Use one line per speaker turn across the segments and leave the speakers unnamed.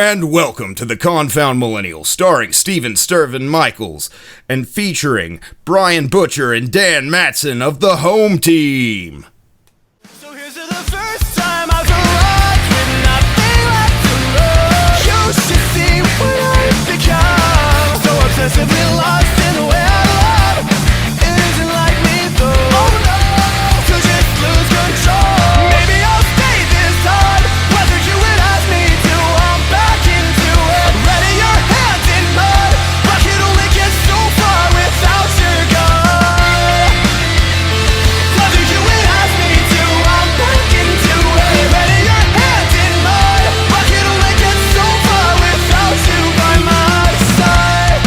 And welcome to the Confound Millennial, starring Steven Stirvin Michaels, and featuring Brian Butcher and Dan Matson of the home team.
So here's to the first time I've arrived with nothing left to lose. You should see what I've become. So obsessively lost in the way I love. It isn't like me though. Oh no, to just lose control. Maybe I'll stay this time, whether you would ask me to. I'm back into it. Ready your hands in mud. I can only get so far without your gun. Whether you would ask me to, I'm back into it. Ready your hands in mud. I can only get so far without you by my side.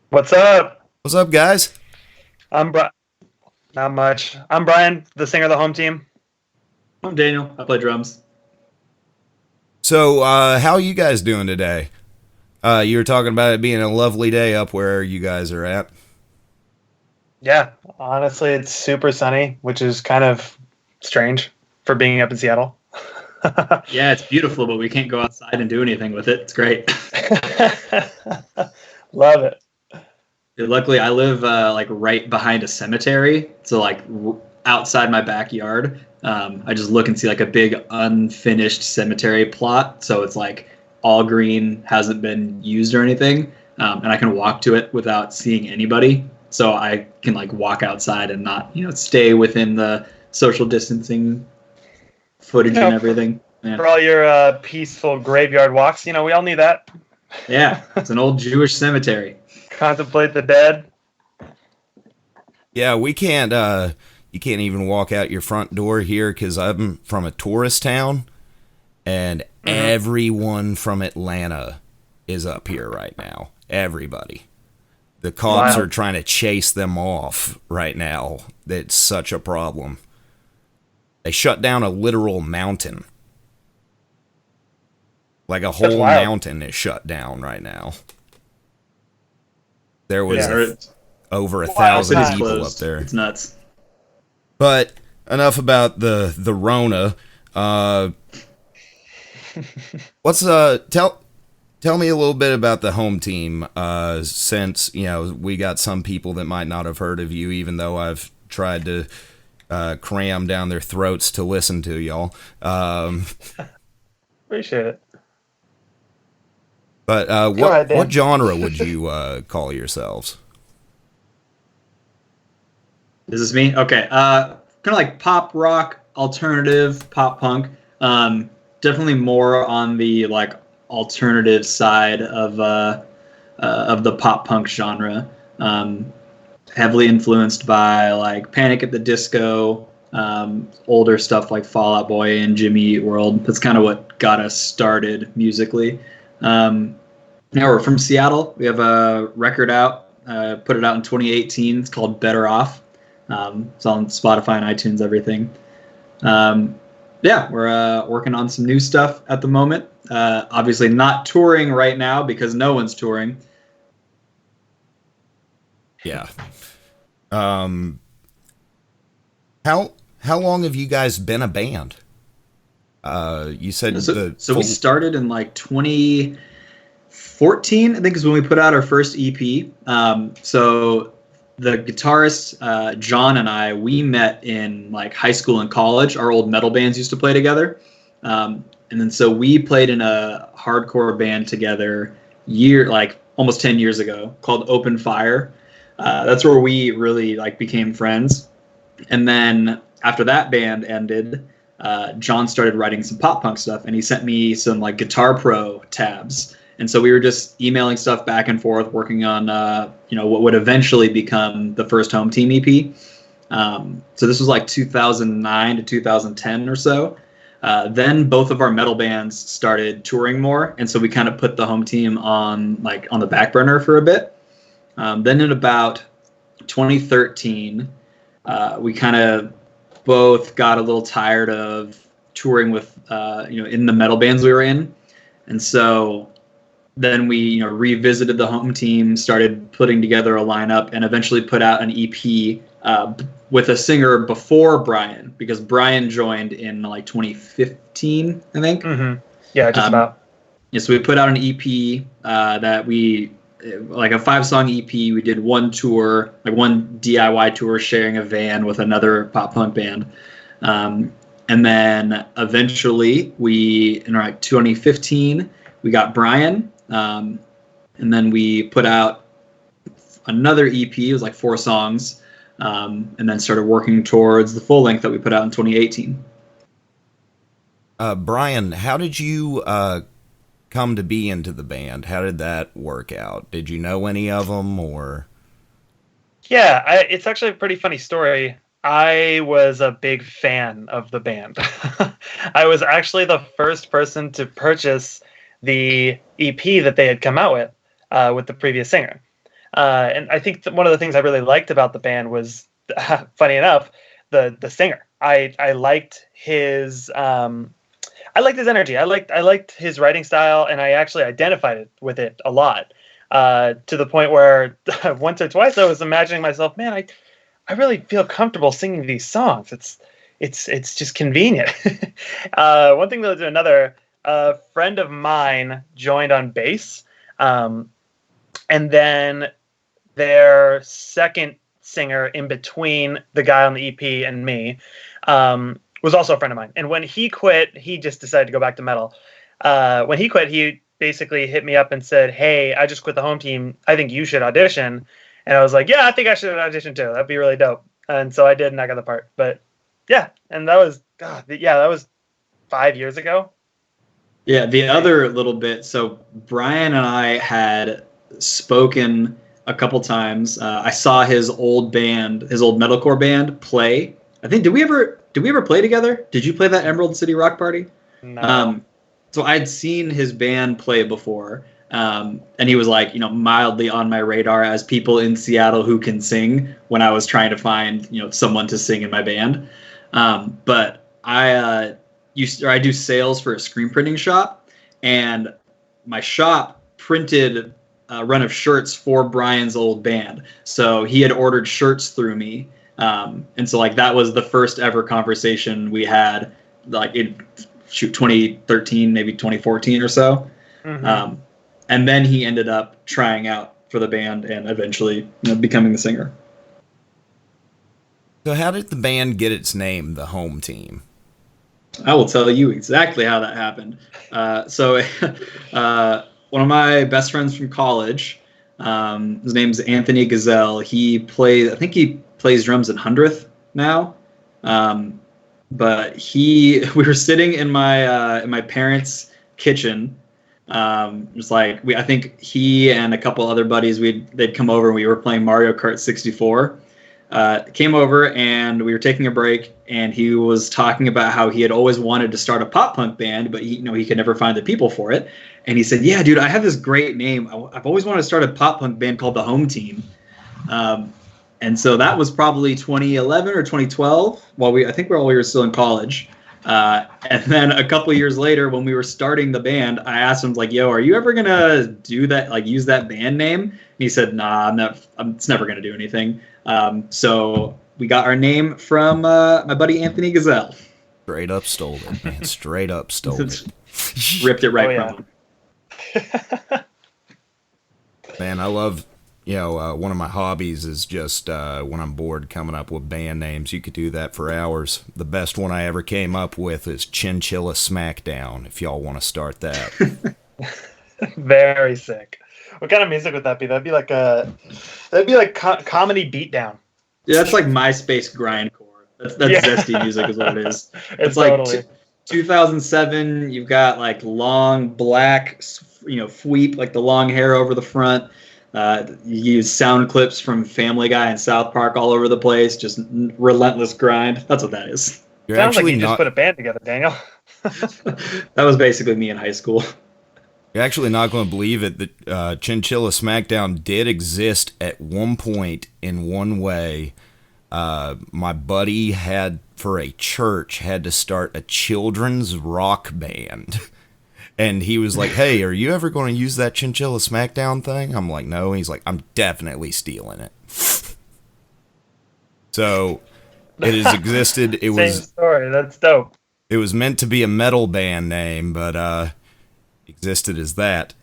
What's up?
What's up, guys?
Not much. I'm Brian, the singer of the home team.
I'm Daniel. I play drums.
So, how are you guys doing today? You were talking about it being a lovely day up where you guys are at.
Yeah, honestly, it's super sunny, which is kind of strange for being up in Seattle.
Yeah, it's beautiful, but we can't go outside and do anything with it. It's great.
Love it.
Luckily, I live like right behind a cemetery, so like outside my backyard. I just look and see like a big unfinished cemetery plot, so it's like all green, hasn't been used or anything, and I can walk to it without seeing anybody. So I can like walk outside and not, stay within the social distancing footage and everything. Yeah.
For all your peaceful graveyard walks, we all need that.
Yeah, it's an old Jewish cemetery.
Contemplate the dead.
Yeah, we can't, you can't even walk out your front door here because I'm from a tourist town, and everyone from Atlanta is up here right now. Everybody. The cops are trying to chase them off right now. It's such a problem. They shut down a literal mountain. Like a whole mountain is shut down right now. There was over 1,000 people up there.
It's nuts.
But enough about the Rona. What's tell me a little bit about the home team. Since we got some people that might not have heard of you, even though I've tried to cram down their throats to listen to y'all.
Appreciate it.
But what genre would you call yourselves?
Is this me? Okay. Kind of like pop rock, alternative, pop punk. Definitely more on the like alternative side of the pop punk genre. Heavily influenced by like Panic at the Disco, older stuff like Fall Out Boy and Jimmy Eat World. That's kind of what got us started musically. Now we're from Seattle. We have a record out, put it out in 2018. It's called Better Off. It's on Spotify and iTunes, everything. We're working on some new stuff at the moment. Obviously not touring right now because no one's touring.
Yeah. How long have you guys been a band? You said
we started in like 2014, I think, is when we put out our first EP. So the guitarist John and I, we met in like high school and college. Our old metal bands used to play together, and then so we played in a hardcore band together almost 10 years ago called Open Fire. That's where we really like became friends. And then after that band ended, John started writing some pop punk stuff, and he sent me some like Guitar Pro tabs. And so we were just emailing stuff back and forth, working on what would eventually become the first home team EP. So this was like 2009 to 2010 or so. Then both of our metal bands started touring more, and so we kind of put the home team on the back burner for a bit. Then in about 2013, we kind of both got a little tired of touring with in the metal bands we were in, and so then we, revisited the home team, started putting together a lineup, and eventually put out an EP with a singer before Brian, because Brian joined in like 2015, I think.
Mm-hmm. Yeah, just about.
Yeah, so we put out an EP that we, like a 5-song EP. We did one tour, like one DIY tour, sharing a van with another pop punk band. And then eventually in like 2015, we got Brian. And then we put out another EP. It was like 4 songs. And then started working towards the full length that we put out in 2018.
Brian, how did you come to be into the band? How did that work out? Did you know any of them, or?
Yeah, it's actually a pretty funny story. I was a big fan of the band. I was actually the first person to purchase the EP that they had come out with the previous singer. And I think that one of the things I really liked about the band was, funny enough, the singer. I liked his energy. I liked his writing style, and I actually identified with it a lot. To the point where once or twice I was imagining myself, man, I really feel comfortable singing these songs. It's just convenient. One thing led to another. A friend of mine joined on bass, and then their second singer in between the guy on the EP and me was also a friend of mine. And when he quit, he just decided to go back to metal. When he quit, he basically hit me up and said, "Hey, I just quit the home team. I think you should audition." And I was like, "Yeah, I think I should audition too. That'd be really dope." And so I did, and I got the part. But yeah, and that was 5 years ago.
Yeah, the other little bit. So Brian and I had spoken a couple times. I saw his old band, his old metalcore band, play. I think did we ever play together? Did you play that Emerald City Rock Party?
No.
So I'd seen his band play before, and he was like, mildly on my radar as people in Seattle who can sing when I was trying to find, someone to sing in my band. But I do sales for a screen printing shop, and my shop printed a run of shirts for Brian's old band. So he had ordered shirts through me. And so like that was the first ever conversation we had, like in 2013, maybe 2014 or so. Mm-hmm. And then he ended up trying out for the band and eventually becoming the singer.
So how did the band get its name, the Home Team?
I will tell you exactly how that happened. So one of my best friends from college, his name's Anthony Gazelle. I think he plays drums in 100th now. But we were sitting in my parents' kitchen. Just like I think he and a couple other buddies, they'd come over and we were playing Mario Kart 64. Came over and we were taking a break, and he was talking about how he had always wanted to start a pop punk band, but he could never find the people for it. And he said, "Yeah, dude, I have this great name. I've always wanted to start a pop punk band called the Home Team." And so that was probably 2011 or 2012, while we were still in college. And then a couple of years later, when we were starting the band, I asked him, like, "Yo, are you ever gonna do that? Like, use that band name?" And he said, "Nah, it's never gonna do anything." So we got our name from my buddy Anthony Gazelle.
Straight up stole it, man. Straight up stole it.
Ripped it right from him.
Man, I love, one of my hobbies is just when I'm bored coming up with band names. You could do that for hours. The best one I ever came up with is Chinchilla Smackdown, if y'all want to start that.
Very sick. What kind of music would that be? That'd be like comedy beatdown.
Yeah, that's like MySpace grindcore. That's zesty music is what it is. It's
totally.
Like 2007. You've got like long black, sweep, like the long hair over the front. You use sound clips from Family Guy and South Park all over the place. Just relentless grind. That's what that is.
Sounds like you just put a band together, Daniel.
That was basically me in high school.
You're actually not going to believe it that Chinchilla Smackdown did exist at one point in one way. My buddy had to start a children's rock band. And he was like, "Hey, are you ever going to use that Chinchilla Smackdown thing?" I'm like, "No." And he's like, "I'm definitely stealing it." So it has existed. It
Same
was
story. That's dope.
it was meant to be a metal band name, but existed as that.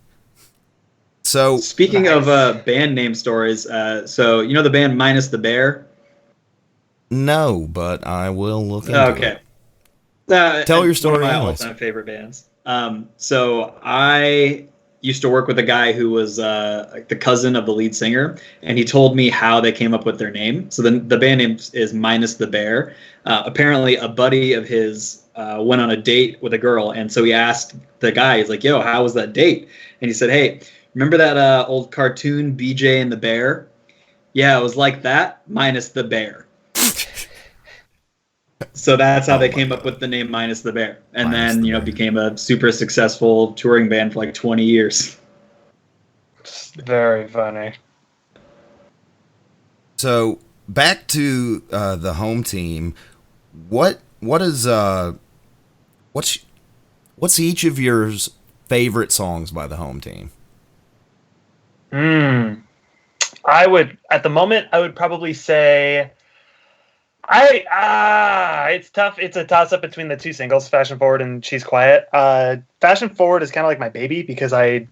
So
Speaking of band name stories, so you know the band Minus the Bear?
no, but I will look into
Okay.
it. Tell your story
One of my
anyways.
all-time favorite bands. So I used to work with a guy who was like the cousin of the lead singer, and he told me how they came up with their name. So the band name is Minus the Bear. Apparently, a buddy of his went on a date with a girl, and so he asked the guy, he's like, "Yo, how was that date?" And he said, "Hey, remember that old cartoon BJ and the Bear? Yeah, it was like that, minus the bear." So that's how they came up with the name Minus the Bear, and
Minus
then
the Bear.
became a super successful touring band for like 20 years.
Very funny.
So back to the home team. What is what's each of your favorite songs by the home team?
I would, at the moment, I would probably say, it's tough. It's a toss up between the two singles, Fashion Forward and She's Quiet. Fashion Forward is kind of like my baby because I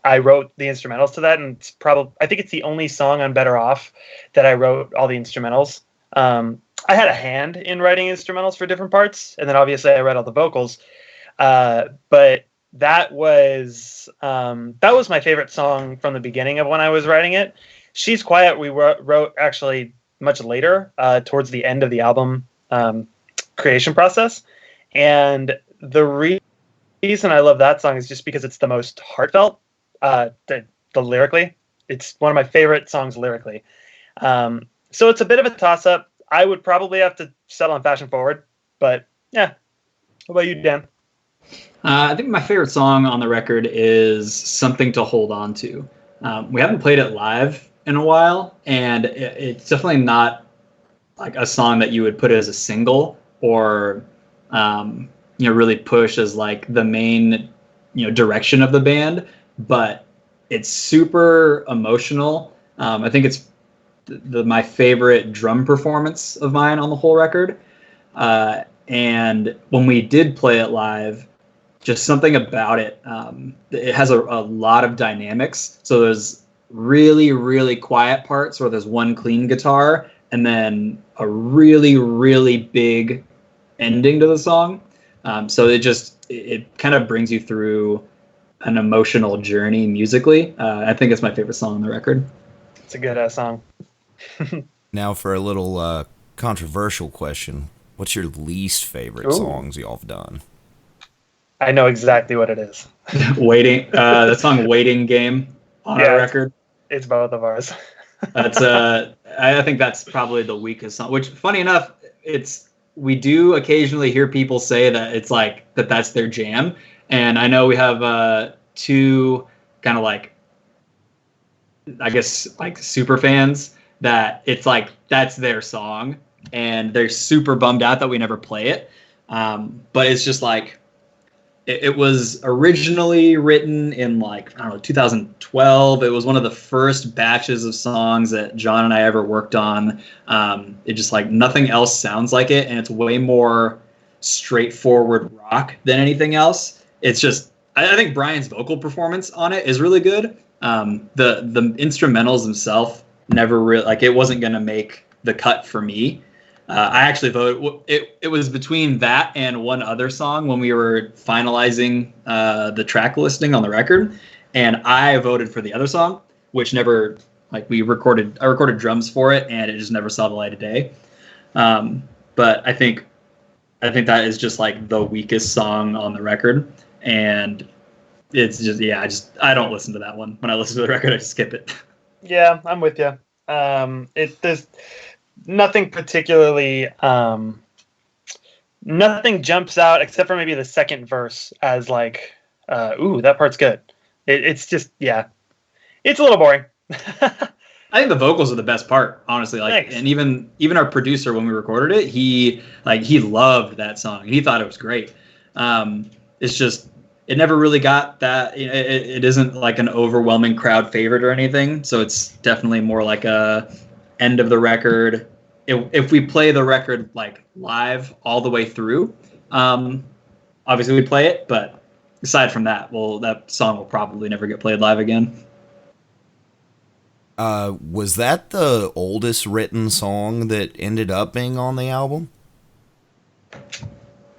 wrote the instrumentals to that, and it's I think it's the only song on Better Off that I wrote all the instrumentals. I had a hand in writing instrumentals for different parts, and then obviously I wrote all the vocals. But that was my favorite song from the beginning of when I was writing it. She's Quiet we wrote actually much later, towards the end of the album creation process. And the reason I love that song is just because it's the most heartfelt, the lyrically. It's one of my favorite songs lyrically. So it's a bit of a toss-up. I would probably have to settle on Fashion Forward, but yeah. What about you, Dan?
I think my favorite song on the record is Something to Hold On To. We haven't played it live in a while, and it's definitely not like a song that you would put as a single or really push as like the main direction of the band, but it's super emotional. I think it's my favorite drum performance of mine on the whole record. And when we did play it live, just something about it, it has a lot of dynamics. So there's really, really quiet parts where there's one clean guitar and then a really, really big ending to the song. So it kind of brings you through an emotional journey musically. I think it's my favorite song on the record.
It's a good song.
Now for a little controversial question. What's your least favorite songs y'all have done?
I know exactly what it is.
Waiting, the song "Waiting Game" on our record.
It's both of ours.
That's I think that's probably the weakest song. Which, funny enough, we do occasionally hear people say that it's like that's their jam, and I know we have two kind of like, I guess, like super fans that it's like that's their song, and they're super bummed out that we never play it. But it's just like it was originally written in like, I don't know, 2012. It was one of the first batches of songs that John and I ever worked on. It just like nothing else sounds like it, and it's way more straightforward rock than anything else. It's just I think Brian's vocal performance on it is really good. The instrumentals themselves never really, like, it wasn't going to make the cut for me. I actually voted. It was between that and one other song when we were finalizing the track listing on the record, and I voted for the other song, which never, like, I recorded drums for it, and it just never saw the light of day. But I think that is just like the weakest song on the record, and it's just I don't listen to that one. When I listen to the record, I skip it.
Yeah, I'm with you. There's nothing particularly, nothing jumps out except for maybe the second verse as like, ooh, that part's good. It's just, yeah, it's a little boring.
I think the vocals are the best part, honestly. Like,
Thanks.
and even our producer, when we recorded it, he loved that song. He thought it was great. It's just it never really got that. It isn't like an overwhelming crowd favorite or anything. So it's definitely more like a end of the record. If we play the record like live all the way through, obviously we play it. But aside from that, well, that song will probably never get played live again.
Was that the oldest written song that ended up being on the album?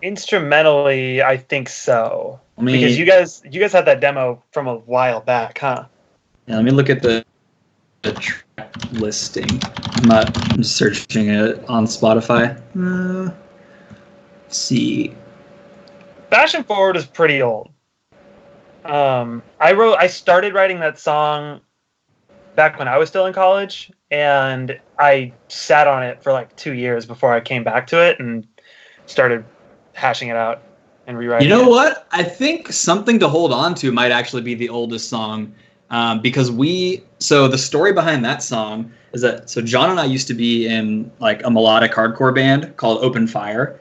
Instrumentally, I think so.
Let me-
Because you guys had that demo from a while back, huh?
Yeah, let me look at the track listing. I'm searching it on Spotify. Let's see.
Fashion Forward is pretty old. I started writing that song back when I was still in college, and I sat on it for like 2 years before I came back to it and started hashing it out and rewriting
You know
it.
what? I think Something to Hold On To might actually be the oldest song, because so the story behind that song is that, so John and I used to be in like a melodic hardcore band called Open Fire,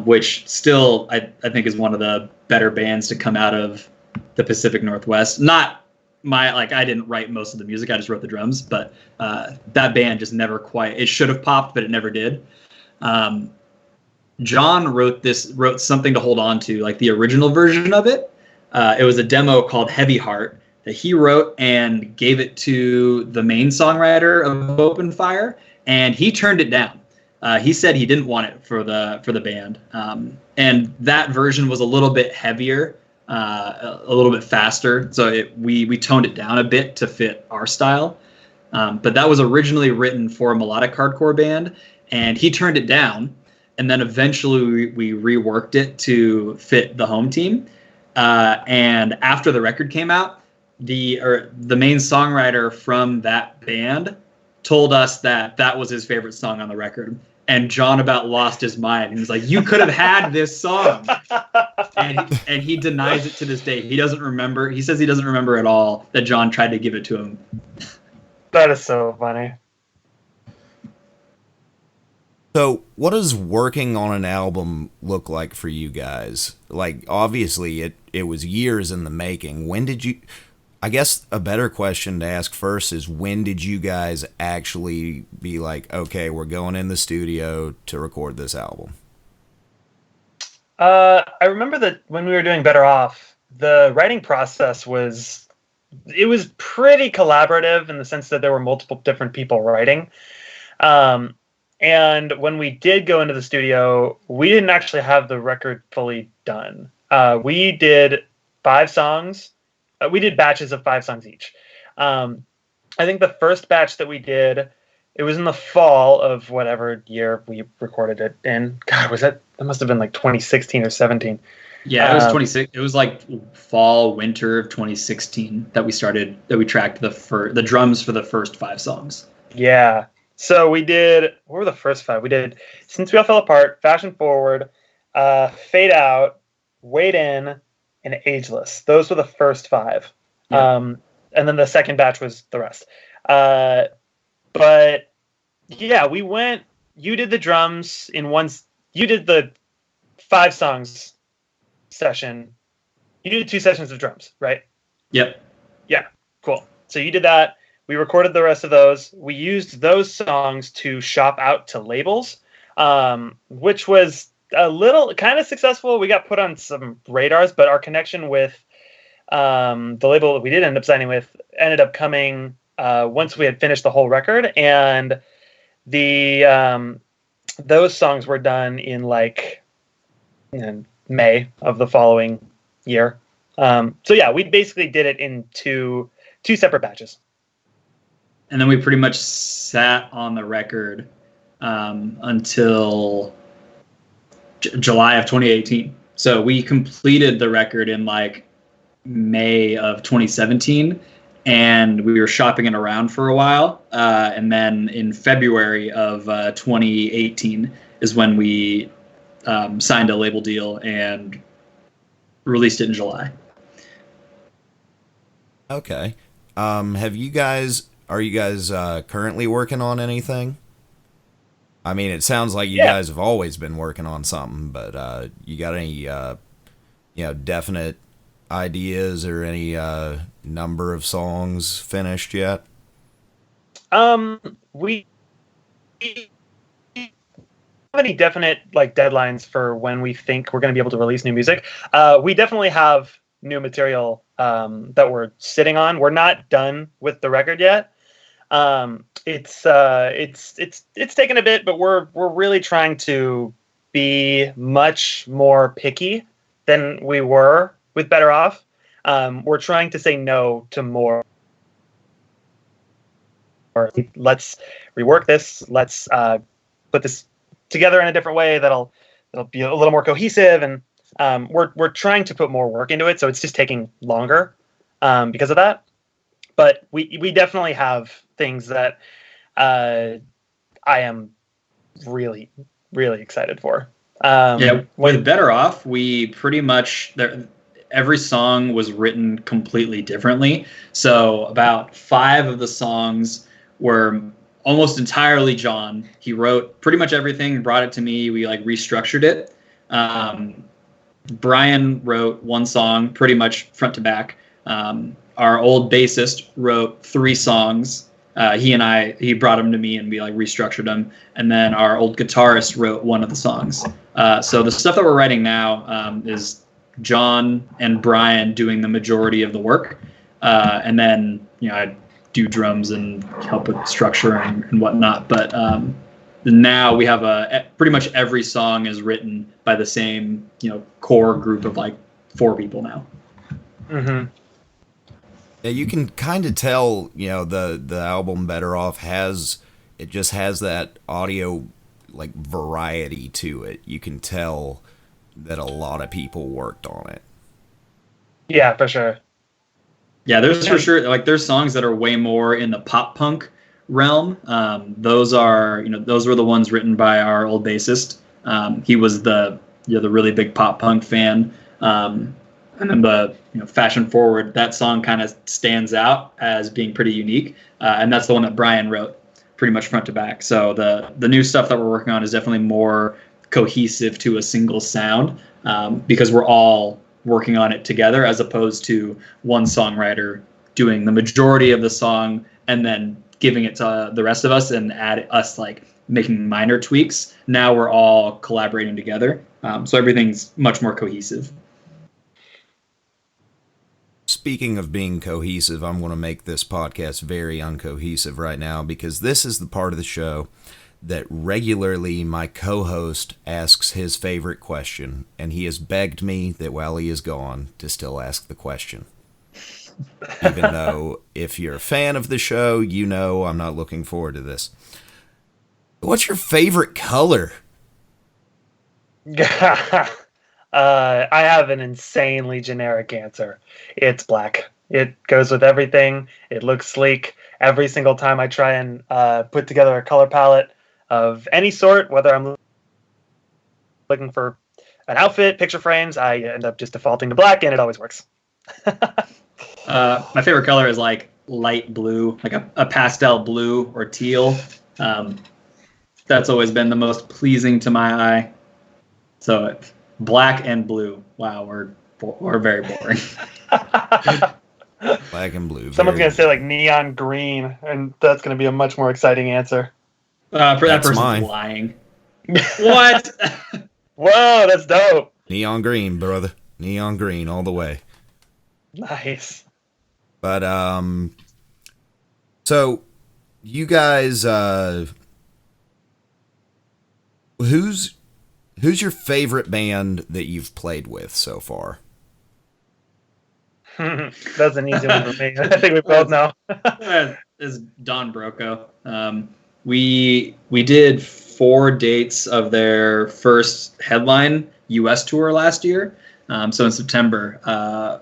which still I think is one of the better bands to come out of the Pacific Northwest. Not I didn't write most of the music, I just wrote the drums, but that band just never quite, it should have popped, but it never did. John wrote Something to Hold On To, like the original version of it. It was a demo called Heavy Heart that he wrote and gave it to the main songwriter of Open Fire, and he turned it down. He said he didn't want it for the band, and that version was a little bit heavier, a little bit faster, so we toned it down a bit to fit our style. But that was originally written for a melodic hardcore band, and he turned it down. And then eventually we reworked it to fit the home team. And after the record came out, the main songwriter from that band told us that was his favorite song on the record. And John about lost his mind. He was like, "You could have had this song." And he denies it to this day. He doesn't remember. He says he doesn't remember at all that John tried to give it to him.
That is so funny.
So, what does working on an album look like for you guys? Like, obviously, it was years in the making. When did you... I guess a better question to ask first is, when did you guys actually be like, okay, we're going in the studio to record this album?
I remember that when we were doing Better Off, the writing process was pretty collaborative in the sense that there were multiple different people writing. And when we did go into the studio, we didn't actually have the record fully done. We did 5 songs. We did batches of 5 songs each. I think the first batch that we did, it was in the fall of whatever year we recorded it in. God, that must have been like 2016 or 17.
Yeah, it was 26. It was like fall, winter of 2016 that we tracked the drums for the first 5 songs.
Yeah. So we did, what were the first 5? We did Since We All Fell Apart, Fashion Forward, Fade Out, Wait In, and Ageless. Those were the first 5.
Yeah.
And then the second batch was the rest. But yeah, you did the drums you did the 5 songs session. You did 2 sessions of drums, right?
Yep.
Yeah, cool. So you did that. We recorded the rest of those. We used those songs to shop out to labels, which was a little kind of successful. We got put on some radars, but our connection with the label that we did end up signing with ended up coming once we had finished the whole record. And those songs were done in May of the following year. So yeah, we basically did it in two separate batches.
And then we pretty much sat on the record until July of 2018. So we completed the record in May of 2017, and we were shopping it around for a while. And then in February of 2018 is when we signed a label deal and released it in July.
Okay. Are you guys currently working on anything? I mean, it sounds like you guys have always been working on something, but you got any definite ideas or any number of songs finished yet?
We have any definite like deadlines for when we think we're going to be able to release new music. We definitely have new material that we're sitting on. We're not done with the record yet. It's taken a bit, but we're really trying to be much more picky than we were with Better Off. We're trying to say no to more. Or let's rework this. Let's put this together in a different way that'll be a little more cohesive, and we're trying to put more work into it, so it's just taking longer because of that. But we definitely have things that I am really excited for.
With Better Off, we pretty much every song was written completely differently. So about 5 of the songs were almost entirely John. He wrote pretty much everything, brought it to me. We like restructured it. Brian wrote 1 song pretty much front to back. Our old bassist wrote 3 songs. He brought them to me and we like restructured them. And then our old guitarist wrote 1 of the songs. So the stuff that we're writing now is John and Brian doing the majority of the work. And then, I do drums and help with structure and whatnot. But now we have pretty much every song is written by the same, core group of like 4 people now.
Mm-hmm.
Yeah, you can kind of tell, the album Better Off has that audio like variety to it. You can tell that a lot of people worked on it.
Yeah, for sure.
Yeah, there's for sure like there's songs that are way more in the pop punk realm. Those were the ones written by our old bassist. He was the really big pop punk fan. And then the Fashion Forward, that song kind of stands out as being pretty unique. And that's the one that Brian wrote pretty much front to back. So the new stuff that we're working on is definitely more cohesive to a single sound because we're all working on it together as opposed to one songwriter doing the majority of the song and then giving it to the rest of us and add us like making minor tweaks. Now we're all collaborating together. So everything's much more cohesive.
Speaking of being cohesive, I'm going to make this podcast very uncohesive right now because this is the part of the show that regularly my co-host asks his favorite question, and he has begged me that while he is gone to still ask the question. Even though if you're a fan of the show, I'm not looking forward to this. What's your favorite color?
I have an insanely generic answer. It's black. It goes with everything. It looks sleek. Every single time I try and put together a color palette of any sort, whether I'm looking for an outfit, picture frames, I end up just defaulting to black, and it always works.
My favorite color is like light blue, like a pastel blue or teal. That's always been the most pleasing to my eye. So black and blue. Wow, we're very boring.
Black and blue.
Someone's going to say like neon green, and that's going to be a much more exciting answer.
That person's
mine.
Lying. What?
Whoa, that's dope.
Neon green, brother. Neon green all the way.
Nice.
But, so you guys, who's your favorite band that you've played with so far?
That's an easy one for me. I think we both know.
Is Don Broco. We did 4 dates of their first headline U.S. tour last year. So in September,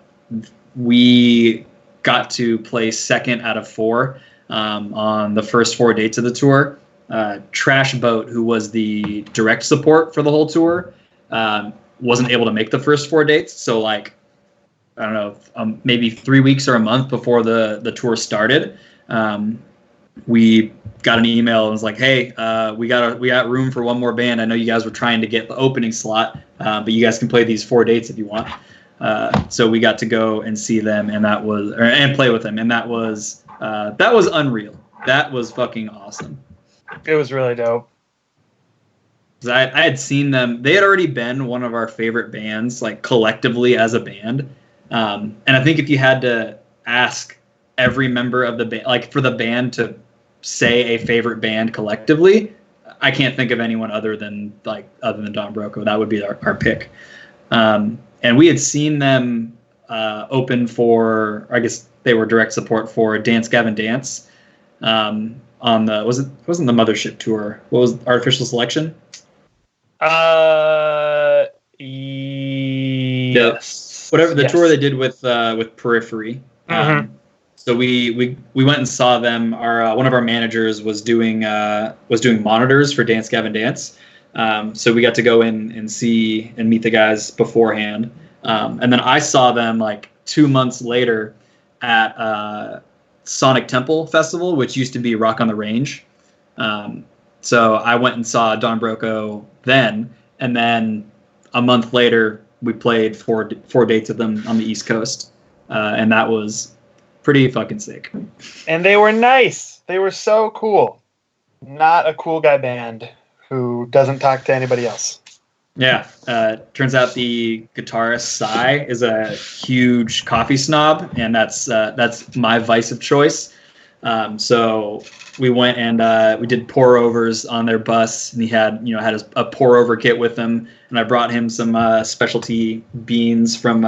we got to play 2nd out of 4 on the first 4 dates of the tour. Trash Boat, who was the direct support for the whole tour, wasn't able to make the first 4 dates. So like, I don't know, maybe 3 weeks or a month before the tour started, we got an email and was like, hey, we got room for one more band. I know you guys were trying to get the opening slot, but you guys can play these 4 dates if you want. So we got to go and see them, and and play with them, and that was unreal. That was fucking awesome.
It was really dope.
'Cause I had seen them. They had already been one of our favorite bands, like collectively as a band. And I think if you had to ask every member of the band, like for the band to say a favorite band collectively, I can't think of anyone other than Don Broco. That would be our pick. And we had seen them open for, I guess they were direct support for Dance Gavin Dance on the wasn't the Mothership tour. What was Artificial Selection?
Yes.
Whatever the tour they did with Periphery.
Mm-hmm.
So we went and saw them. Our one of our managers was doing monitors for Dance Gavin Dance. So we got to go in and see and meet the guys beforehand. And then I saw them like 2 months later at Sonic Temple Festival, which used to be Rock on the Range. So I went and saw Don Broco then, and then a month later we played four dates with them on the East Coast, and that was pretty fucking sick.
And they were nice. They were so cool. Not a cool guy band who doesn't talk to anybody else.
Yeah. Turns out the guitarist Cy is a huge coffee snob, and that's my vice of choice. So we went and we did pour overs on their bus, and he had a pour over kit with him, and I brought him some specialty beans from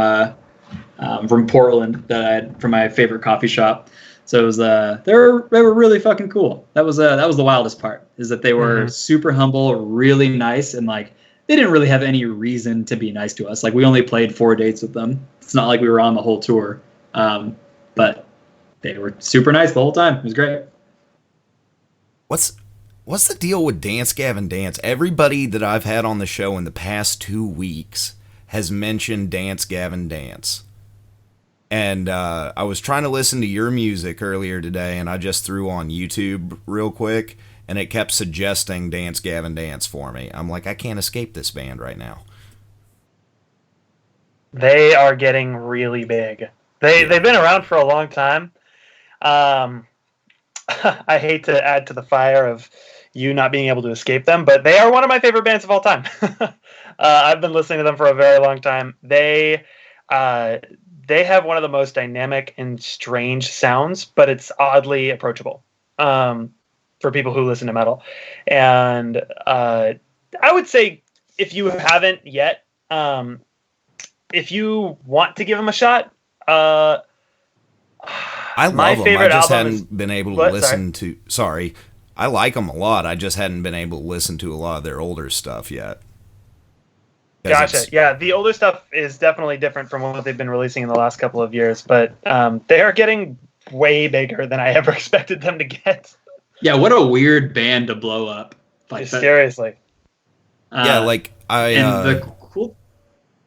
Portland that I had from my favorite coffee shop. So it was they were really fucking cool. That was the wildest part, is that they were super humble, really nice, and like they didn't really have any reason to be nice to us. Like we only played 4 dates with them. It's not like we were on the whole tour, but they were super nice the whole time. It was great.
What's the deal with Dance Gavin Dance? Everybody that I've had on the show in the past 2 weeks has mentioned Dance Gavin Dance. And I was trying to listen to your music earlier today, and I just threw on YouTube real quick, and it kept suggesting Dance Gavin Dance for me. I'm like, I can't escape this band right now.
They are getting really big. They've been around for a long time. I hate to add to the fire of you not being able to escape them, but they are one of my favorite bands of all time. I've been listening to them for a very long time. They have one of the most dynamic and strange sounds, but it's oddly approachable for people who listen to metal. And I would say if you haven't yet, if you want to give them a shot,
I love
my
them.
favorite
I just
album
hadn't been able to listen to. Sorry, I like them a lot. I just hadn't been able to listen to a lot of their older stuff yet.
Gotcha. Yeah, the older stuff is definitely different from what they've been releasing in the last couple of years, but they are getting way bigger than I ever expected them to get.
Yeah, what a weird band to blow up. Like
seriously.
Yeah, like
and the cool.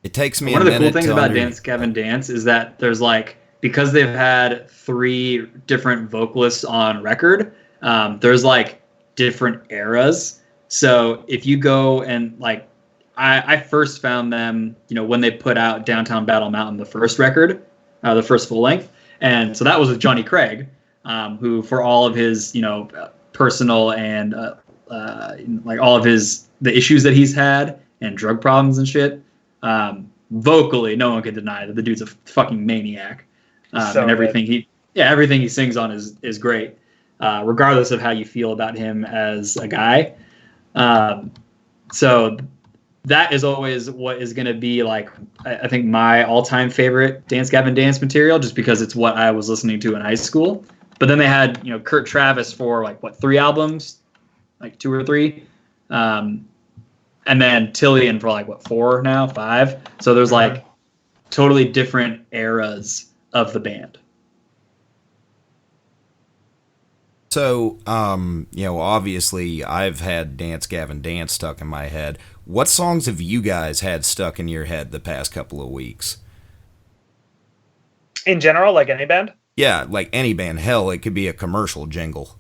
It takes me.
One of the cool things about Dance Gavin Dance is that there's like, because they've had 3 different vocalists on record, there's like different eras. So if you go and like, I first found them, when they put out Downtown Battle Mountain, the first record, the first full length. And so that was with Johnny Craig, who for all of his, personal and like all of the issues that he's had and drug problems and shit, vocally, no one could deny that the dude's a fucking maniac. And everything everything he sings on is great, regardless of how you feel about him as a guy. So that is always what is going to be like, I think, my all-time favorite Dance Gavin Dance material, just because it's what I was listening to in high school. But then they had, Kurt Travis for like 3 albums, like 2 or 3, and then Tillian for like 4 now, 5. So there's like totally different eras of the band.
So, obviously I've had Dance Gavin Dance stuck in my head. What songs have you guys had stuck in your head the past couple of weeks?
In general, like any band?
Yeah, like any band. Hell, it could be a commercial jingle.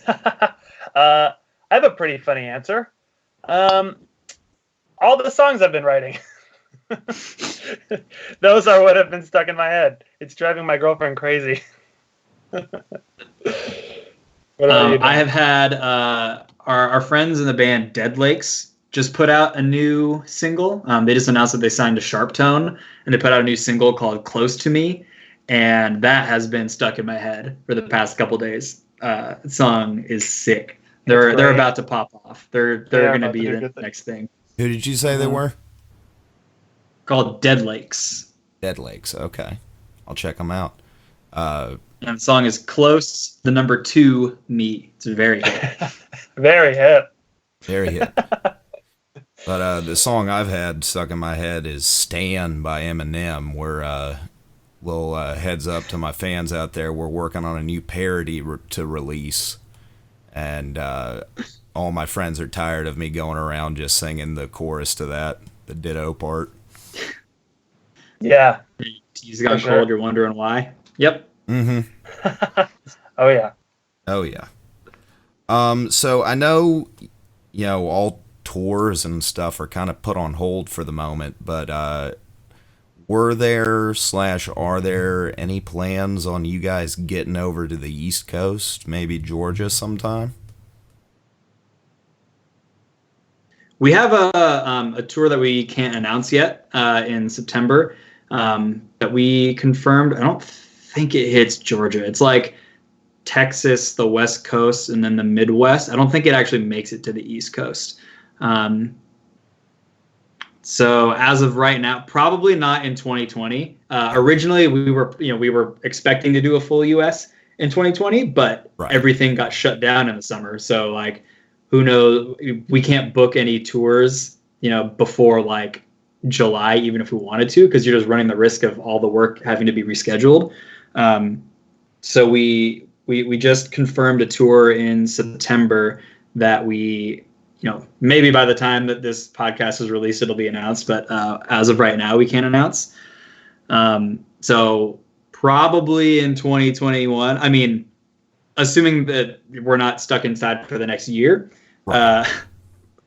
I have a pretty funny answer. All the songs I've been writing. Those are what have been stuck in my head. It's driving my girlfriend crazy. What about you,
I
Dan?
have had our friends in the band Dead Lakes just put out a new single. They just announced that they signed to Sharptone, and they put out a new single called "Close to Me," and that has been stuck in my head for the past couple days. The song is sick. They're
great.
about to pop off. They're
They are
going to
about to
be
do
the
good things.
next thing.
Who did you say they were?
Called Dead Lakes,
Dead Lakes. Okay, I'll check them out.
and the song is "Close." The number 2 Me. It's very hit.
Very hip.
Very hip. But the song I've had stuck in my head is "Stan" by Eminem. Where little heads up to my fans out there, we're working on a new parody to release, and all my friends are tired of me going around just singing the chorus to that, the ditto part.
Yeah.
He's gone
For sure.
cold. You're wondering why? Yep.
Mm-hmm.
Oh yeah.
Oh yeah. So I know, all tours and stuff are kind of put on hold for the moment, but are there any plans on you guys getting over to the East Coast, maybe Georgia sometime?
We have a tour that we can't announce yet in September that we confirmed. I don't think it hits Georgia. It's like Texas, the West Coast, and then the Midwest. I don't think it actually makes it to the East Coast. So as of right now, probably not in 2020. Originally, we were expecting to do a full US in 2020, but
Right.
everything got shut down in the summer. So like, who knows? We can't book any tours, before like July, even if we wanted to, because you're just running the risk of all the work having to be rescheduled. So we just confirmed a tour in September that we, maybe by the time that this podcast is released, it'll be announced. But as of right now, we can't announce. So probably in 2021. I mean, assuming that we're not stuck inside for the next year,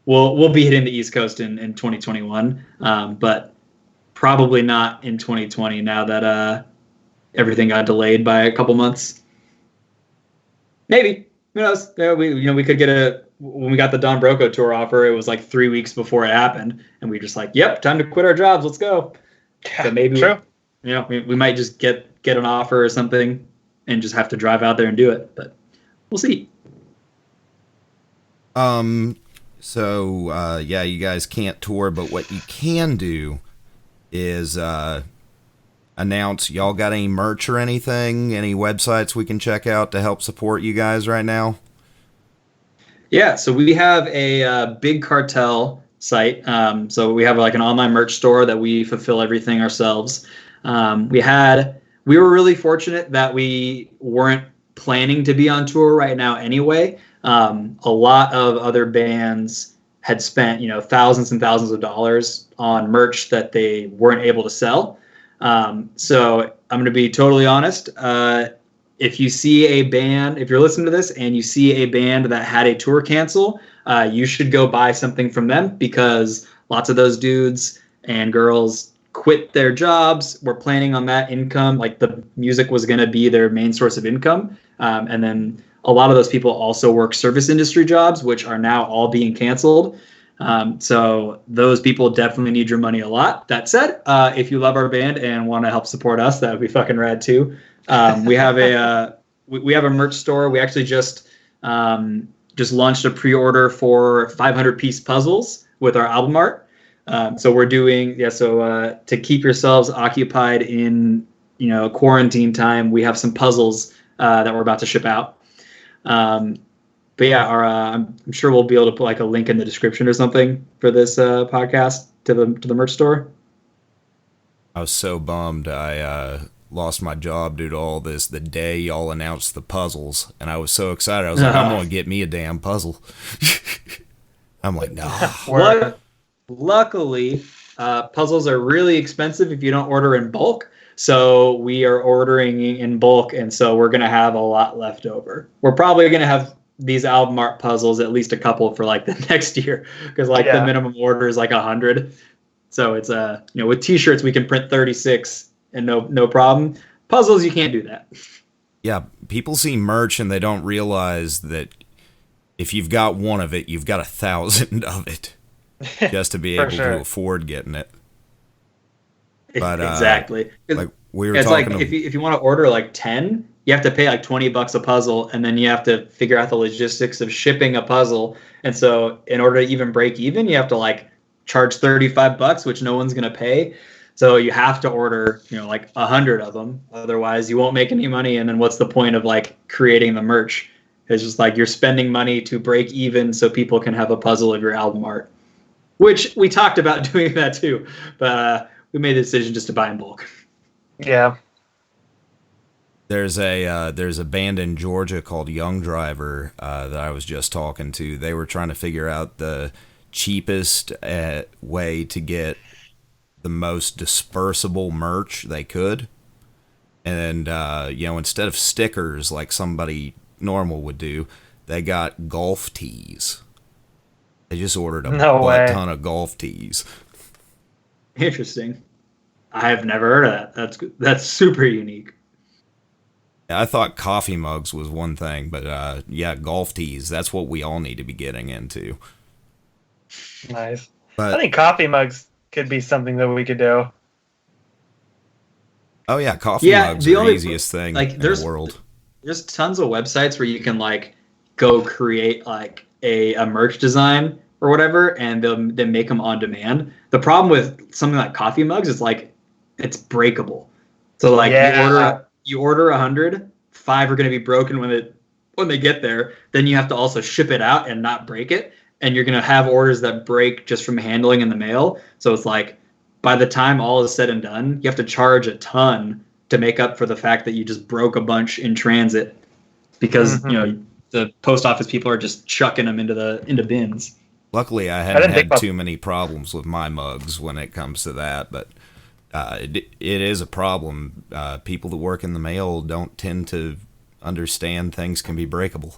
we'll be hitting the East Coast in 2021. But probably not in 2020 now that everything got delayed by a couple months. Maybe. Who knows? We could get when we got the Don Broco tour offer, it was like 3 weeks before it happened, and we were just like, yep, time to quit our jobs. Let's go.
Yeah,
So maybe
true.
we might just get an offer or something and just have to drive out there and do it, but we'll see.
So you guys can't tour, but what you can do is announce y'all got any merch or anything, any websites we can check out to help support you guys right now?
Yeah, so we have a Big Cartel site. So we have like an online merch store that we fulfill everything ourselves. We were really fortunate that we weren't planning to be on tour right now anyway. A lot of other bands had spent, thousands and thousands of dollars on merch that they weren't able to sell. So I'm going to be totally honest. If you see a band, if you're listening to this and you see a band that had a tour cancel, you should go buy something from them, because lots of those dudes and girls quit their jobs, were planning on that income. Like, the music was going to be their main source of income. And then a lot of those people also work service industry jobs, which are now all being canceled. So those people definitely need your money a lot. That said, if you love our band and want to help support us, that would be fucking rad too. We have a merch store. We actually just launched a pre-order for 500-piece puzzles with our album art. So we're doing to keep yourselves occupied in quarantine time. We have some puzzles that we're about to ship out. But yeah, I'm sure we'll be able to put like a link in the description or something for this podcast to the merch store.
I was so bummed I lost my job due to all this the day y'all announced the puzzles, and I was so excited. I was like, I'm gonna get me a damn puzzle. I'm like, nah.
Luckily, puzzles are really expensive if you don't order in bulk. So we are ordering in bulk, and so we're gonna have a lot left over. We're probably gonna have these album art puzzles, at least a couple for like the next year, because the minimum order is like 100. So it's with T-shirts we can print 36 and no problem. Puzzles you can't do that.
Yeah, people see merch and they don't realize that if you've got one of it, you've got 1,000 of it just to be
For
able
sure.
to afford getting it. But
Exactly.
like we were
It's
talking,
like if you want to order like 10, you have to pay like $20 a puzzle, and then you have to figure out the logistics of shipping a puzzle. And so in order to even break even, you have to like charge $35, which no one's gonna pay. So you have to order, like 100 of them. Otherwise, you won't make any money. And then what's the point of like creating the merch? It's just like you're spending money to break even so people can have a puzzle of your album art, which we talked about doing that too. But we made the decision just to buy in bulk.
Yeah.
there's a band in Georgia called Young Driver that I was just talking to. They were trying to figure out the cheapest way to get the most dispersible merch they could. And, instead of stickers like somebody normal would do, they got golf tees. They just ordered a
No way.
ton of golf tees.
Interesting. I have never heard of that. That's super unique.
I thought coffee mugs was one thing, but golf tees, that's what we all need to be getting into.
Nice.
But
I think coffee mugs could be something that we could do.
oh yeah, coffee mugs are the
only
easiest thing
like
in
there's
the world.
there's tons of websites where you can like go create like a merch design or whatever, and they make them on demand. The problem with something like coffee mugs is like it's breakable. So like you order 100, 5 are going to be broken when they get there. Then you have to also ship it out and not break it, and you're going to have orders that break just from handling in the mail. So it's like by the time all is said and done, you have to charge a ton to make up for the fact that you just broke a bunch in transit because the post office people are just chucking them into bins.
Luckily, I hadn't had too many problems with my mugs when it comes to that, but it is a problem. People that work in the mail don't tend to understand things can be breakable.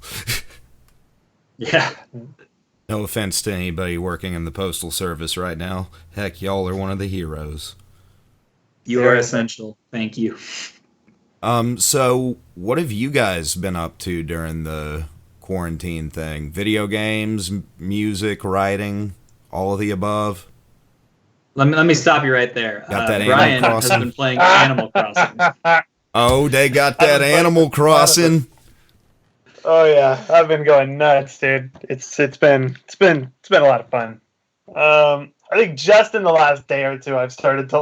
Yeah.
No offense to anybody working in the postal service right now. Heck, y'all are one of the heroes.
You are essential. Thank you.
So what have you guys been up to during the quarantine thing? Video games, music, writing, all of the above?
Let me stop you right there.
Got that
Brian
Animal
has
Crossing?
been playing Animal Crossing.
Oh, they got that Animal Crossing.
Oh yeah, I've been going nuts, dude. It's been a lot of fun. I think just in the last day or two, I've started to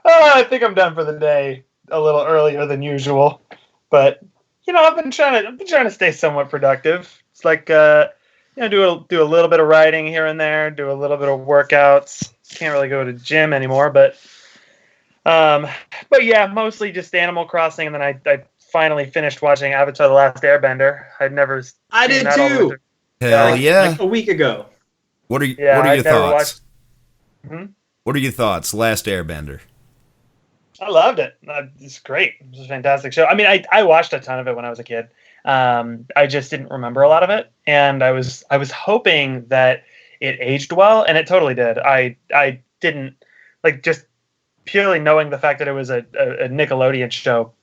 I think I'm done for the day a little earlier than usual. But I've been trying to stay somewhat productive. It's like do a little bit of writing here and there, do a little bit of workouts. Can't really go to gym anymore, but yeah, mostly just Animal Crossing, and then I finally finished watching Avatar: The Last Airbender. I
did too.
Hell yeah!
Like a week ago.
What are your thoughts?
Hmm?
What are your thoughts? Last Airbender.
I loved it. It's great. It was a fantastic show. I mean, I watched a ton of it when I was a kid. I just didn't remember a lot of it, and I was hoping that it aged well, and it totally did. I didn't just purely knowing the fact that it was a Nickelodeon show.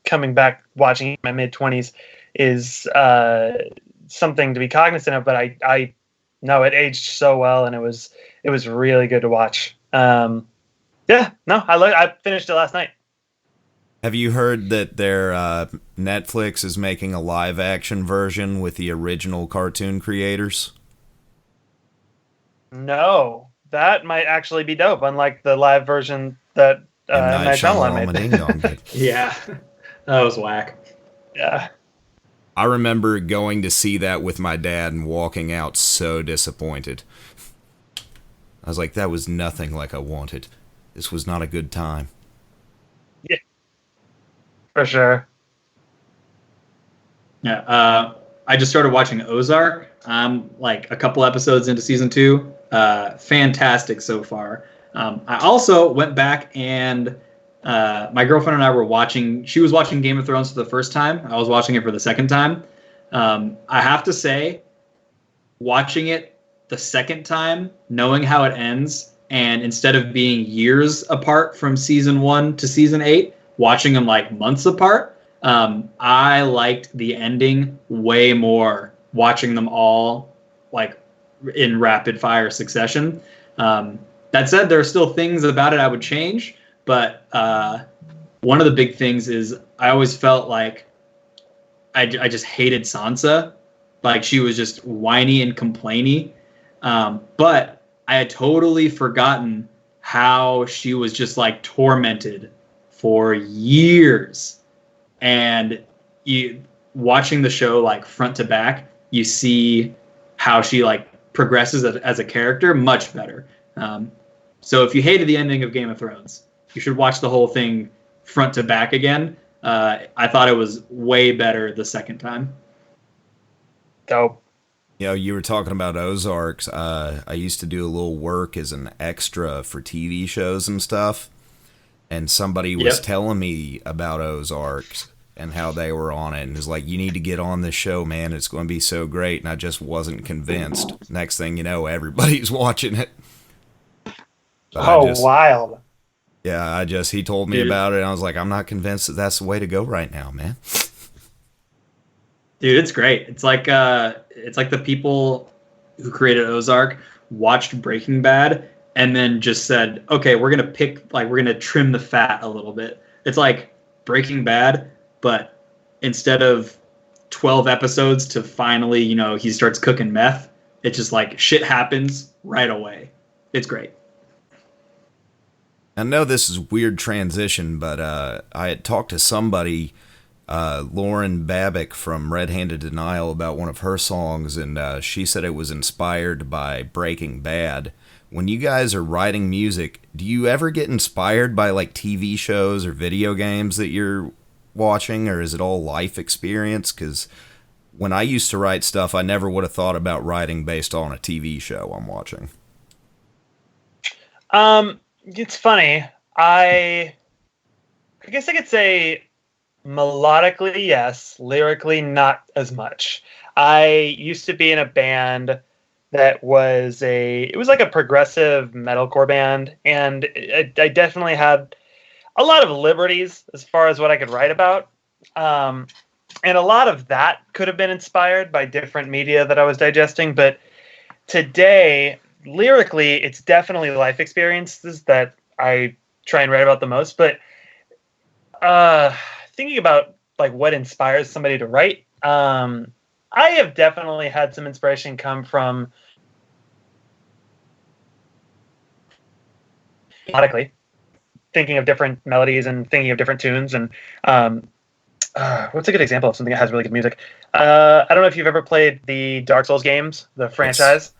Coming back watching it in my mid-20s is something to be cognizant of, but I know it aged so well, and it was really good to watch. I finished it last night.
Have you heard that their Netflix is making a live-action version with the original cartoon creators?
No, that might actually be dope, unlike the live version that
M. Night
Shyamalan made.
Shyamalan did.
Yeah, that was whack.
Yeah.
I remember going to see that with my dad and walking out so disappointed. I was like, that was nothing like I wanted. This was not a good time.
Yeah. For sure.
Yeah, I just started watching Ozark. I'm like a couple episodes into season 2. Fantastic so far. I also went back and my girlfriend and I were watching. She was watching Game of Thrones for the first time. I was watching it for the second time. I have to say, watching it the second time, knowing how it ends, And instead of being years apart from season 1 to season 8, watching them like months apart, I liked the ending way more watching them all like in rapid fire succession. That said, there are still things about it I would change, but one of the big things is I always felt like I just hated Sansa. Like she was just whiny and complainy. But I had totally forgotten how she was just like tormented for years. And watching the show like front to back, you see how she like progresses as a character much better. So if you hated the ending of Game of Thrones, you should watch the whole thing front to back again. I thought it was way better the second time.
Dope.
You know, you were talking about Ozarks. I used to do a little work as an extra for TV shows and stuff. And somebody was telling me about Ozarks and how they were on it. And it was like, you need to get on this show, man. It's going to be so great. And I just wasn't convinced. Next thing you know, everybody's watching it.
Wild.
Yeah, he told me about it. And I was like, I'm not convinced that that's the way to go right now, man.
Dude, it's great. It's like the people who created Ozark watched Breaking Bad and then just said, okay, we're gonna trim the fat a little bit. It's like Breaking Bad, but instead of 12 episodes to finally, he starts cooking meth, it's just like shit happens right away. It's great.
I know this is a weird transition, but I had talked to somebody, Lauren Babick from Red Handed Denial, about one of her songs, and she said it was inspired by Breaking Bad. When you guys are writing music, do you ever get inspired by like TV shows or video games that you're watching, or is it all life experience? Because when I used to write stuff, I never would have thought about writing based on a TV show I'm watching.
It's funny. I guess I could say melodically, yes. Lyrically, not as much. I used to be in a band that was like a progressive metalcore band, and I definitely had a lot of liberties as far as what I could write about. And a lot of that could have been inspired by different media that I was digesting, but today, lyrically, it's definitely life experiences that I try and write about the most. But thinking about like what inspires somebody to write, I have definitely had some inspiration come from melodically thinking of different melodies and thinking of different tunes. And what's a good example of something that has really good music? I don't know if you've ever played the Dark Souls games, the franchise.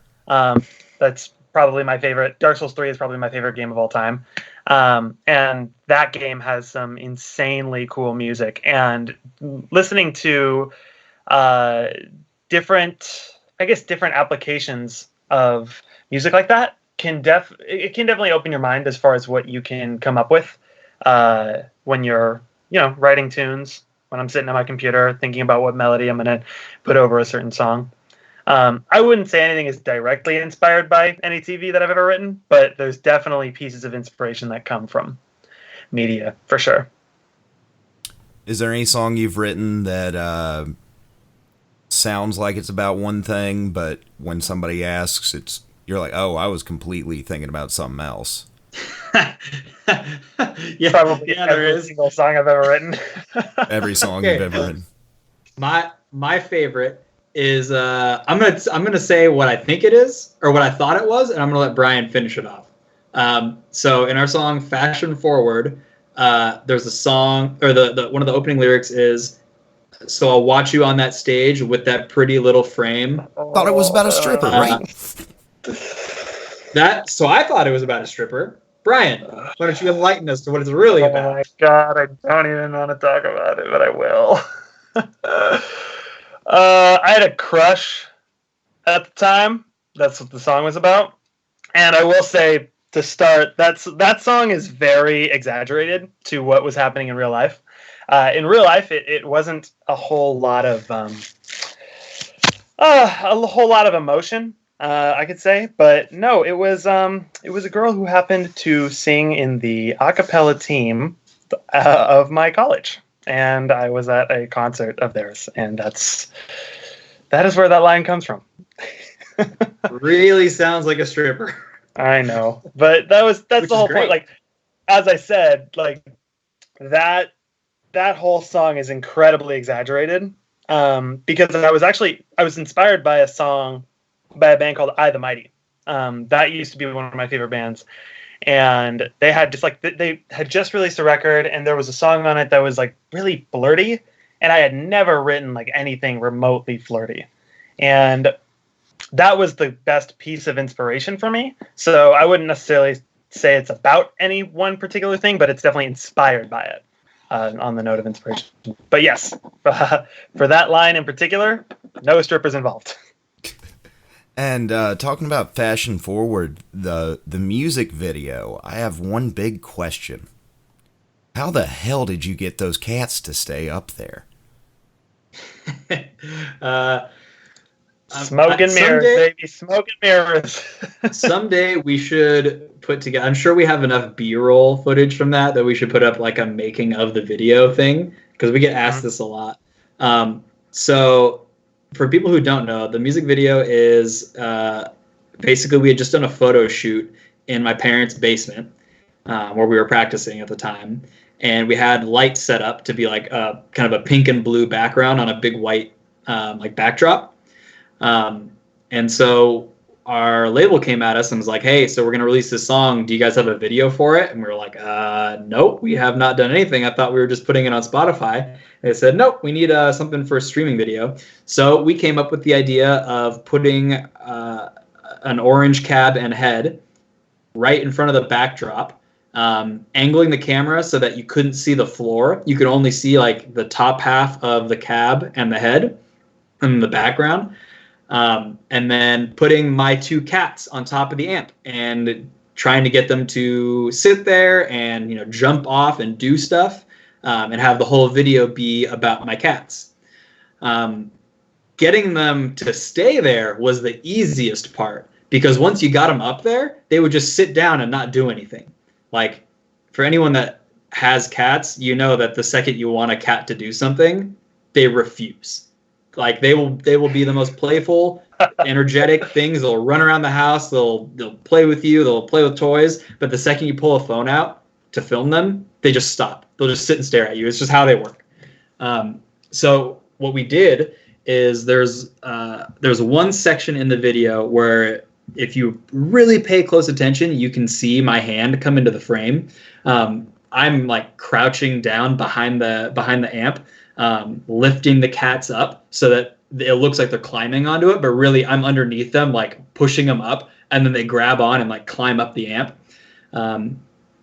That's probably my favorite. Dark Souls 3 is probably my favorite game of all time. And that game has some insanely cool music. And listening to different applications of music like that can definitely open your mind as far as what you can come up with when you're writing tunes. When I'm sitting at my computer thinking about what melody I'm going to put over a certain song. I wouldn't say anything is directly inspired by any TV that I've ever written, but there's definitely pieces of inspiration that come from media, for sure.
Is there any song you've written that sounds like it's about one thing, but when somebody asks, you're like, oh, I was completely thinking about something else?
Probably every single song I've ever written.
Every song you've ever written.
My favorite is I'm gonna say what I think it is or what I thought it was, and I'm gonna let Brian finish it off. So in our song "Fashion Forward," there's a song, or the one of the opening lyrics is, "So I'll watch you on that stage with that pretty little frame."
Thought it was about a stripper, right?
So I thought it was about a stripper. Brian, why don't you enlighten us to what it's really about?
Oh my God, I don't even want to talk about it, but I will. I had a crush at the time. That's what the song was about. And I will say, to start, that song is very exaggerated to what was happening in real life. In real life, it wasn't a whole lot of emotion. I could say, but no, it was a girl who happened to sing in the a cappella team of my college, and I was at a concert of theirs, and that is where that line comes from.
Really sounds like a stripper.
I know, but that's
Which
the
is
whole
great.
point. Like, as I said, like that that whole song is incredibly exaggerated. Because I was inspired by a song by a band called I the Mighty. That used to be one of my favorite bands, and they had they had just released a record, and there was a song on it that was like really flirty, and I had never written like anything remotely flirty, and that was the best piece of inspiration for me. So I wouldn't necessarily say it's about any one particular thing, but it's definitely inspired by it on the note of inspiration. But yes, for that line in particular, no strippers involved.
And talking about fashion forward, the music video, I have one big question. How the hell did you get those cats to stay up there?
Smoke and mirrors, baby. Smoke and mirrors.
Someday we should put together. I'm sure we have enough B-roll footage from that we should put up like a making of the video thing, because we get asked this a lot. So for people who don't know, the music video is basically we had just done a photo shoot in my parents' basement where we were practicing at the time, and we had lights set up to be like a kind of a pink and blue background on a big white like backdrop. And so our label came at us and was like, hey, so we're going to release this song. Do you guys have a video for it? And we were like, nope, we have not done anything. I thought we were just putting it on Spotify. And they said, nope, we need something for a streaming video. So we came up with the idea of putting an orange cab and head right in front of the backdrop, angling the camera so that you couldn't see the floor. You could only see like the top half of the cab and the head in the background. And then putting my two cats on top of the amp and trying to get them to sit there and, you know, jump off and do stuff, and have the whole video be about my cats. Getting them to stay there was the easiest part, because once you got them up there, they would just sit down and not do anything. Like, for anyone that has cats, you know that the second you want a cat to do something, they refuse. Like they will be the most playful, energetic things. They'll run around the house. They'll play with you. They'll play with toys. But the second you pull a phone out to film them, they just stop. They'll just sit and stare at you. It's just how they work. So what we did is there's one section in the video where if you really pay close attention, you can see my hand come into the frame. I'm like crouching down behind the amp, lifting the cats up so that it looks like they're climbing onto it, but really I'm underneath them, like pushing them up, and then they grab on and like climb up the amp.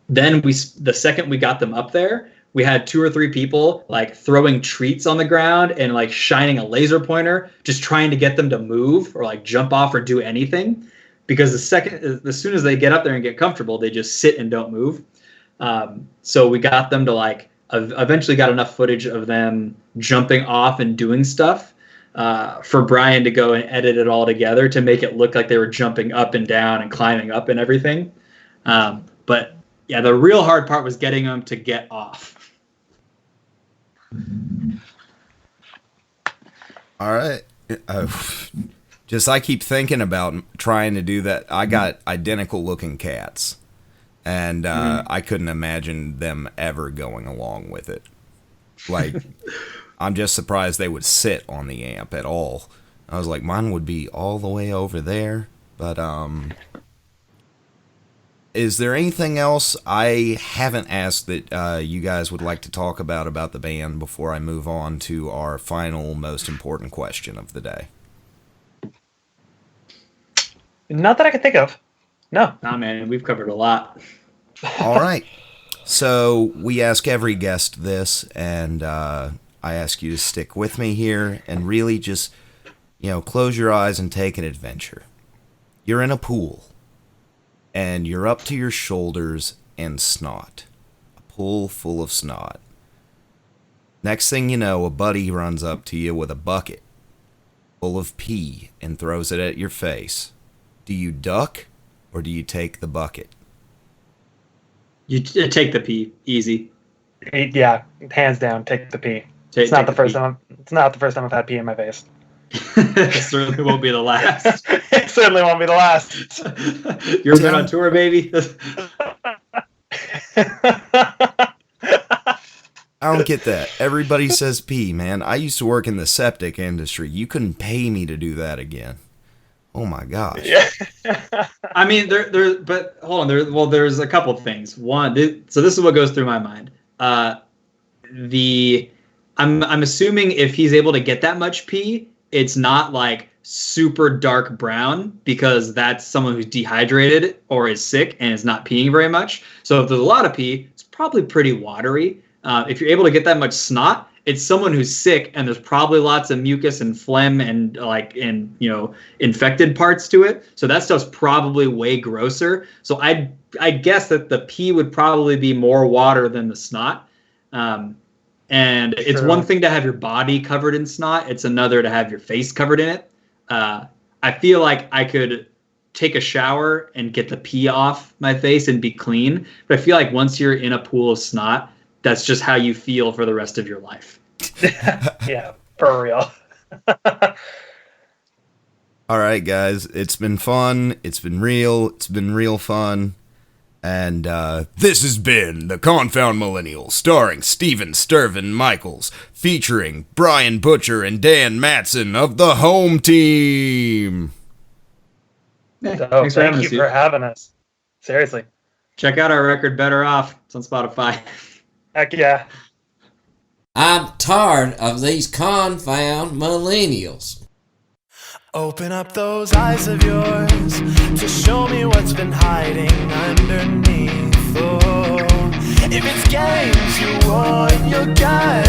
Then the second we got them up there, we had 2 or 3 people like throwing treats on the ground and like shining a laser pointer, just trying to get them to move or like jump off or do anything. Because as soon as they get up there and get comfortable, they just sit and don't move. So we got them to like, eventually got enough footage of them jumping off and doing stuff for Brian to go and edit it all together to make it look like they were jumping up and down and climbing up and everything. But yeah, the real hard part was getting them to get off.
All right. Just I keep thinking about trying to do that. I got identical looking cats, and I couldn't imagine them ever going along with it. Like, I'm just surprised they would sit on the amp at all. I was like, mine would be all the way over there. But is there anything else I haven't asked that you guys would like to talk about the band before I move on to our final, most important question of the day?
Not that I can think of. No.
Nah, man, we've covered a lot.
All right. So we ask every guest this, and I ask you to stick with me here and really just, close your eyes and take an adventure. You're in a pool, and you're up to your shoulders in snot. A pool full of snot. Next thing you know, a buddy runs up to you with a bucket full of pee and throws it at your face. Do you duck or do you take the bucket?
You take the pee, easy.
Yeah, hands down, take the pee.
Take
It's not the
the
first
pee.
time. It's not the first time I've had pee in my face.
It certainly won't be the last.
It certainly won't be the last.
You ever been on tour, baby?
I don't get that. Everybody says pee, man. I used to work in the septic industry. You couldn't pay me to do that again. Oh my gosh.
Yeah.
I mean, but hold on. There's a couple of things. One, so this is what goes through my mind. I'm assuming if he's able to get that much pee, it's not like super dark brown because that's someone who's dehydrated or is sick and is not peeing very much. So if there's a lot of pee, it's probably pretty watery. If you're able to get that much snot, it's someone who's sick and there's probably lots of mucus and phlegm and infected parts to it. So that stuff's probably way grosser. So I guess that the pee would probably be more water than the snot. And it's
Sure.
one thing to have your body covered in snot. It's another to have your face covered in it. I feel like I could take a shower and get the pee off my face and be clean. But I feel like once you're in a pool of snot, that's just how you feel for the rest of your life.
Yeah, for real.
All right, guys. It's been fun. It's been real. It's been real fun. And this has been the Confound Millennial, starring Steven Stirvin Michaels, featuring Brian Butcher and Dan Matson of the home team.
Yeah,
So
thanks for having
thank
us,
you
Steve.
for having us. Seriously.
Check out our record, Better Off. It's on Spotify.
Heck yeah.
I'm tired of these confound millennials.
Open up those eyes of yours to show me what's been hiding underneath. Oh, if it's games you want, your guide.